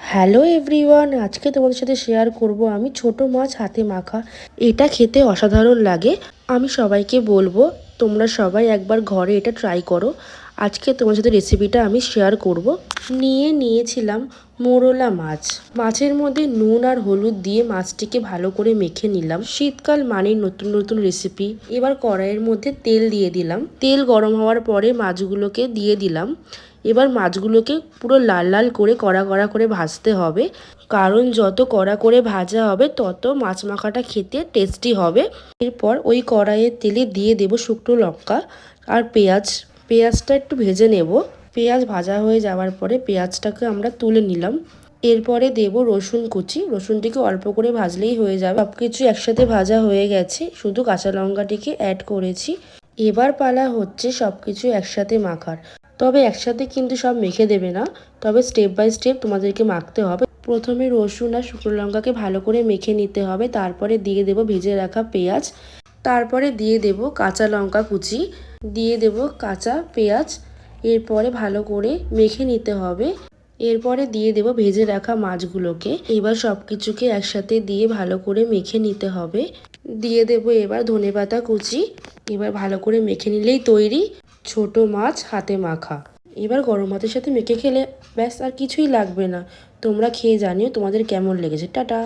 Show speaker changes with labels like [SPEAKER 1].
[SPEAKER 1] Hello everyone, আজকে তোমাদের সাথে শেয়ার করব আমি ছোট মাছ হাতে মাখা। এটা খেতে অসাধারণ লাগে। আমি সবাইকে বলবো তোমরা সবাই একবার ঘরে এটা ট্রাই করো। আজকে তোমার সাথে রেসিপিটা আমি শেয়ার করব। নিয়েছিলাম মোরলা মাছ। মাছের মধ্যে নুন আর হলুদ দিয়ে মাছটিকে ভালো করে মেখে নিলাম। শীতকাল মানে নতুন নতুন রেসিপি। এবার কড়াইয়ের মধ্যে তেল দিয়ে দিলাম। তেল গরম হওয়ার পরে মাছগুলোকে দিয়ে দিলাম। এবার মাছগুলোকে পুরো লাল লাল করে কড়া কড়া করে ভাজতে হবে, কারণ যত কড়া করে ভাজা হবে তত মাছ মাখাটা খেতে টেস্টি হবে। এরপর ওই কড়াইয়ের তেলে দিয়ে দেব শুকনো লঙ্কা আর পেঁয়াজটা একটু ভেজে নেব। পেঁয়াজ ভাজা হয়ে যাওয়ার পরে পেঁয়াজটাকে আমরা তুলে নিলাম। এরপরে দেব রসুন কুচি। রসুনটিকে অল্প করে ভাজলেই হয়ে যাবে। সব কিছু একসাথে ভাজা হয়ে গেছে, শুধু কাঁচা লঙ্কাটিকে অ্যাড করেছি। এবার পালা হচ্ছে সব কিছু একসাথে মাখার। তবে একসাথে কিন্তু সব মেখে দেবে না, তবে স্টেপ বাই স্টেপ তোমাদেরকে মাখতে হবে। প্রথমে রসুন আর শুকনো লঙ্কাকে ভালো করে মেখে নিতে হবে। তারপরে দিয়ে দেব ভেজে রাখা পেঁয়াজ, তারপরে দিয়ে দেব কাঁচা লঙ্কা কুচি, দিয়ে দেব কাঁচা পেঁয়াজ। এরপরে ভালো করে মেখে নিতে হবে। এরপরে দিয়ে দেব ভেজে রাখা মাছগুলোকে। এবার সব কিছুকে একসাথে দিয়ে ভালো করে মেখে নিতে হবে। দিয়ে দেব এবার ধনেপাতা কুচি। এবার ভালো করে মেখে নিলেই তৈরি ছোট মাছ হাতে মাখা। এবার গরম ভাতের সাথে মেখে খেলে ব্যাস, আর কিছুই লাগবে না। তোমরা খেয়ে জানিও তোমাদের কেমন লেগেছে। টাটা।